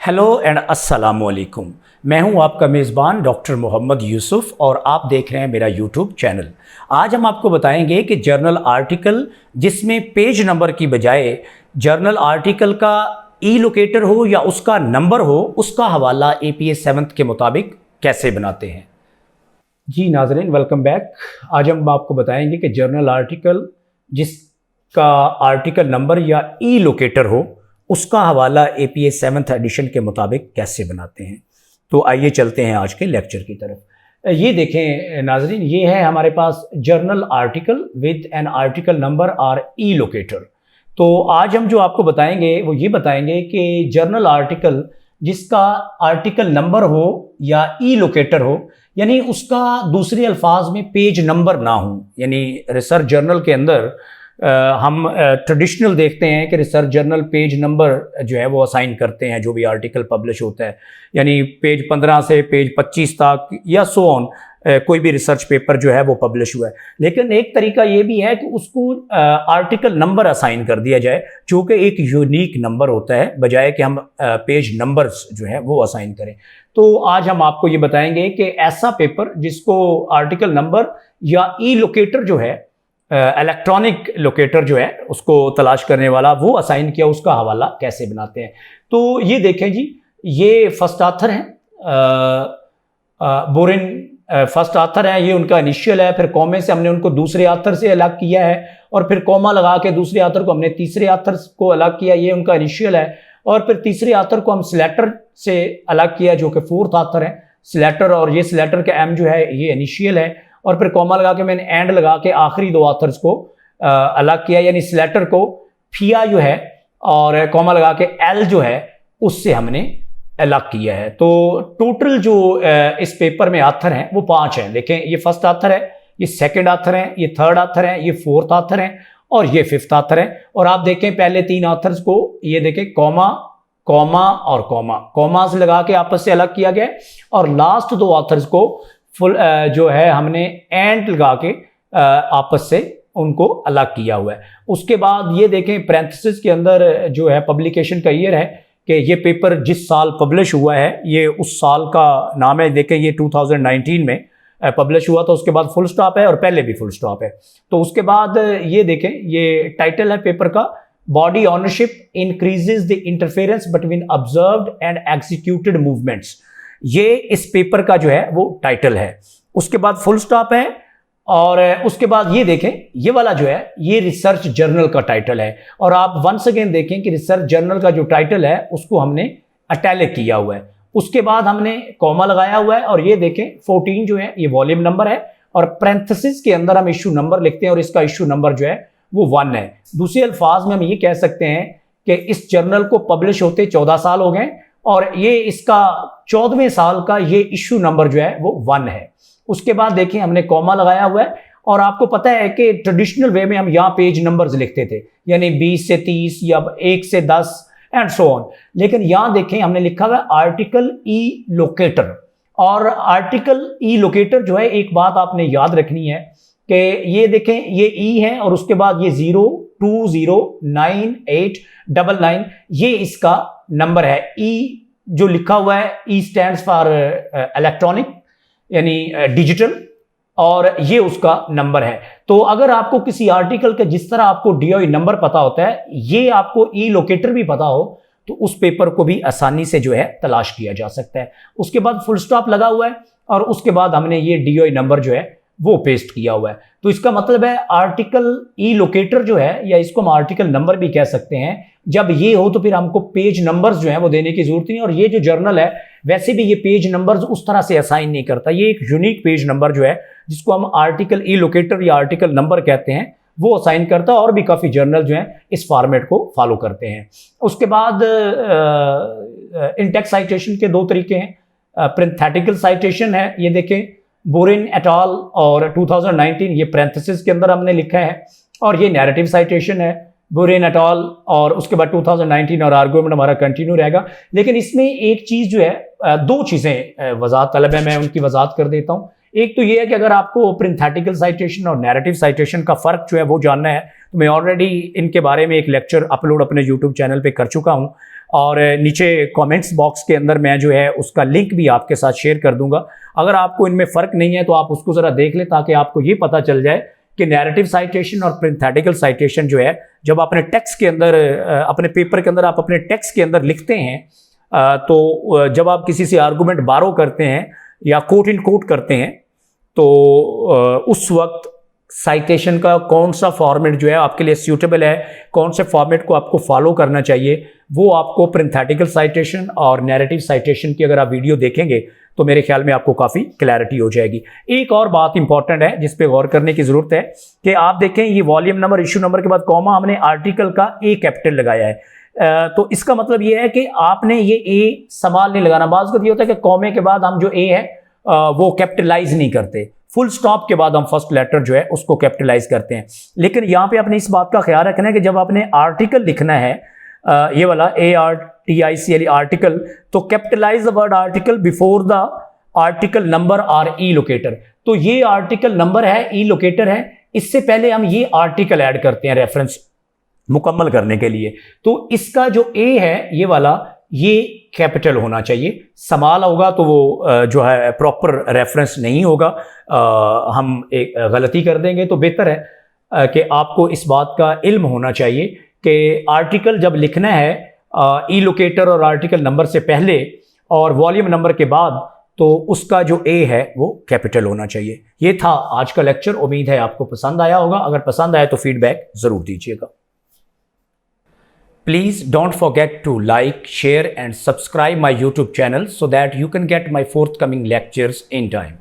Hello and अस्सलाम वालेकुम। मैं हूं आपका मेज़बान डॉक्टर मोहम्मद यूसुफ और आप देख रहे हैं मेरा यूट्यूब चैनल। आज हम आपको बताएंगे कि जर्नल आर्टिकल जिसमें पेज नंबर की बजाय जर्नल आर्टिकल का ई लोकेटर हो या उसका नंबर हो, उसका हवाला APA 7th के मुताबिक कैसे बनाते हैं। जी नाज़रीन, वेलकम बैक। आज हम आपको बताएंगे कि जर्नल आर्टिकल जिसका आर्टिकल नंबर या ई लोकेटर हो, उसका हवाला APA 7th एडिशन के मुताबिक कैसे बनाते हैं। तो आइए चलते हैं आज के लेक्चर की तरफ। ये देखें नाजरीन, ये है हमारे पास journal article with an article number और ई लोकेटर। तो आज हम जो आपको बताएंगे वो ये बताएंगे कि जर्नल आर्टिकल जिसका आर्टिकल नंबर हो या ई लोकेटर हो, यानी उसका दूसरे अल्फाज में पेज नंबर ना हो। यानी रिसर्च जर्नल के अंदर हम ट्रेडिशनल देखते हैं कि रिसर्च जर्नल पेज नंबर जो है वो असाइन करते हैं जो भी आर्टिकल पब्लिश होता है, यानी पेज 15 से पेज 25 तक या सो ऑन कोई भी रिसर्च पेपर जो है वो पब्लिश हुआ है। लेकिन एक तरीका ये भी है कि उसको आर्टिकल नंबर असाइन कर दिया जाए, जो कि एक यूनिक नंबर होता है, बजाय कि हम पेज नंबर्स जो है वो असाइन करें। तो आज हम आपको ये बताएंगे कि ऐसा पेपर जिसको आर्टिकल नंबर या ई लोकेटर जो है, इलेक्ट्रॉनिक लोकेटर जो है उसको तलाश करने वाला, वो असाइन किया, उसका हवाला कैसे बनाते हैं। तो ये देखें जी, ये फर्स्ट आथर हैं, बोरिन फर्स्ट आथर है, ये उनका इनिशियल है। फिर कॉमे से हमने उनको दूसरे आथर से अलग किया है और फिर कॉमा लगा के दूसरे आथर को हमने तीसरे आथर को अलग किया, ये उनका इनिशियल है। और फिर तीसरे आथर को हम स्लेटर से अलग किया जो कि फोर्थ आथर है, स्लेटर, और ये स्लेटर का एम जो है ये इनिशियल है। और फिर कॉमा लगा के मैंने एंड लगा के आखिरी दो आथर्स को अलग किया, यानी स्लेटर को फिया जो है और कॉमा लगा के एल जो है उससे हमने अलग किया है। तो टोटल जो इस पेपर में आथर हैं वो 5 हैं। देखें, ये फर्स्ट आथर है, ये सेकंड आथर है, ये थर्ड आथर है, ये फोर्थ आथर है और ये फिफ्थ आथर है। और आप देखें पहले 3 आथर्स को ये देखें कॉमा, कॉमा और कॉमा, कॉमा से लगा के आपस से अलग किया गया, और लास्ट 2 आथर्स को फुल जो है हमने एंड लगा के आपस से उनको अलग किया हुआ है। उसके बाद ये देखें पैरेंथेसिस के अंदर जो है पब्लिकेशन का ईयर है कि ये पेपर जिस साल पब्लिश हुआ है ये उस साल का नाम है। देखें ये 2019 में पब्लिश हुआ था, उसके बाद फुल स्टॉप है और पहले भी फुल स्टॉप है। तो उसके बाद ये देखें, ये टाइटल है पेपर का, body ownership increases the interference between observed and executed movements. ये इस पेपर का जो है वो टाइटल है। उसके बाद फुल स्टॉप है और उसके बाद ये देखें, ये वाला जो है ये रिसर्च जर्नल का टाइटल है। और आप वंस अगेन देखें कि रिसर्च जर्नल का जो टाइटल है उसको हमने इटैलिक किया हुआ है। उसके बाद हमने कॉमा लगाया हुआ है और ये देखें 14 जो है ये वॉल्यूम नंबर है और पैरेंथेसिस के अंदर हम इशू नंबर लिखते हैं और इसका इशू नंबर जो है वो 1 है। दूसरे अल्फाज में हम ये कह सकते हैं कि इस जर्नल को पब्लिश होते 14 साल हो गए और ये इसका 14वें साल का ये इशू नंबर जो है वो 1 है। उसके बाद देखिए हमने कॉमा लगाया हुआ है और आपको पता है कि ट्रेडिशनल वे में हम यहाँ पेज नंबर्स लिखते थे, यानी 20 से 30 या 1 से 10 एंड सो ऑन। लेकिन यहाँ देखें हमने लिखा हुआ है आर्टिकल ई लोकेटर। और आर्टिकल ई लोकेटर जो है, एक बात आपने याद रखनी है कि ये देखें ये ई है और उसके बाद ये 0209899 ये इसका नंबर है। ई जो लिखा हुआ है, ई स्टैंड्स फॉर इलेक्ट्रॉनिक यानी डिजिटल, और ये उसका नंबर है। तो अगर आपको किसी आर्टिकल के जिस तरह आपको DOI नंबर पता होता है, ये आपको ई लोकेटर भी पता हो, तो उस पेपर को भी आसानी से जो है तलाश किया जा सकता है। उसके बाद फुल स्टॉप लगा हुआ है और उसके बाद हमने ये DOI नंबर जो है वो पेस्ट किया हुआ है। तो इसका मतलब है आर्टिकल ई लोकेटर जो है, या इसको हम आर्टिकल नंबर भी कह सकते हैं, जब ये हो तो फिर हमको पेज नंबर्स जो है वो देने की जरूरत नहीं। और ये जो जर्नल है वैसे भी ये पेज नंबर्स उस तरह से असाइन नहीं करता, ये एक यूनिक पेज नंबर जो है जिसको हम आर्टिकल ई लोकेटर या आर्टिकल नंबर कहते हैं वो असाइन करता है। और भी काफ़ी जर्नल जो हैं इस फॉर्मेट को फॉलो करते हैं। उसके बाद इंटेक्स साइटेशन के 2 तरीके हैं। पैरेंथेटिकल साइटेशन है, ये देखें बोरिन एट अल और 2019 ये पैरेंथेसिस के अंदर हमने लिखा है, और ये नैरेटिव साइटेशन है बोरिन एट अल, और उसके बाद 2019 और आर्गुमेंट हमारा कंटिन्यू रहेगा। लेकिन इसमें एक चीज़ जो है, 2 चीज़ें वजाहत तलब है, मैं उनकी वजाहत कर देता हूँ। एक तो ये है कि अगर आपको प्रिंथेटिकल साइटेशन और नैरेटिव साइटेशन का फ़र्क जो है वो जानना है, तो मैं ऑलरेडी इनके बारे में एक लेक्चर अपलोड अपने यूट्यूब चैनल पे कर चुका हूँ, और नीचे कमेंट्स बॉक्स के अंदर मैं जो है उसका लिंक भी आपके साथ शेयर कर दूंगा। अगर आपको इनमें फ़र्क नहीं है तो आप उसको ज़रा देख लें, ताकि आपको ये पता चल जाए कि नैरेटिव साइटेशन और प्रिंथेटिकल साइटेशन जो है, जब अपने टेक्स्ट के अंदर, अपने पेपर के अंदर आप अपने टेक्स्ट के अंदर लिखते हैं, तो जब आप किसी से आर्गूमेंट बारो करते हैं या कोट इन कोट करते हैं, तो उस वक्त साइटेशन का कौन सा फॉर्मेट जो है आपके लिए सूटेबल है, कौन से फॉर्मेट को आपको फॉलो करना चाहिए, वो आपको प्रिंथेटिकल साइटेशन और नैरेटिव साइटेशन की अगर आप वीडियो देखेंगे तो मेरे ख्याल में आपको काफ़ी क्लैरिटी हो जाएगी। एक और बात इंपॉर्टेंट है जिस पे गौर करने की ज़रूरत है कि आप देखें, ये वॉल्यूम नंबर, इशू नंबर के बाद कॉमा, हमने आर्टिकल का ए कैपिटल लगाया है। तो इसका मतलब ये है कि आपने ये ए सवाल नहीं लगाना। बात ये होता है कि कॉमे के बाद हम जो ए है वो कैपिटलाइज नहीं करते, फुल स्टॉप के बाद हम फर्स्ट लेटर जो है उसको कैपिटलाइज करते हैं। लेकिन यहाँ पे आपने इस बात का ख्याल रखना है कि जब आपने आर्टिकल लिखना है, ये वाला ARTICLE आर्टिकल, तो capitalise the word article before the article number और ई लोकेटर। तो ये आर्टिकल नंबर है, ई लोकेटर है, इससे पहले हम ये आर्टिकल ऐड करते हैं रेफरेंस मुकम्मल करने के लिए। तो इसका जो ए है ये वाला, ये कैपिटल होना चाहिए। समाल होगा तो वो जो है प्रॉपर रेफरेंस नहीं होगा, हम एक गलती कर देंगे। तो बेहतर है कि आपको इस बात का इल्म होना चाहिए कि आर्टिकल जब लिखना है ई लोकेटर और आर्टिकल नंबर से पहले और वॉल्यूम नंबर के बाद, तो उसका जो ए है वो कैपिटल होना चाहिए। ये था आज का लेक्चर। उम्मीद है आपको पसंद आया होगा। अगर पसंद आया तो फीडबैक ज़रूर दीजिएगा। Please don't forget to like, share and subscribe my YouTube channel so that you can get my forthcoming lectures in time.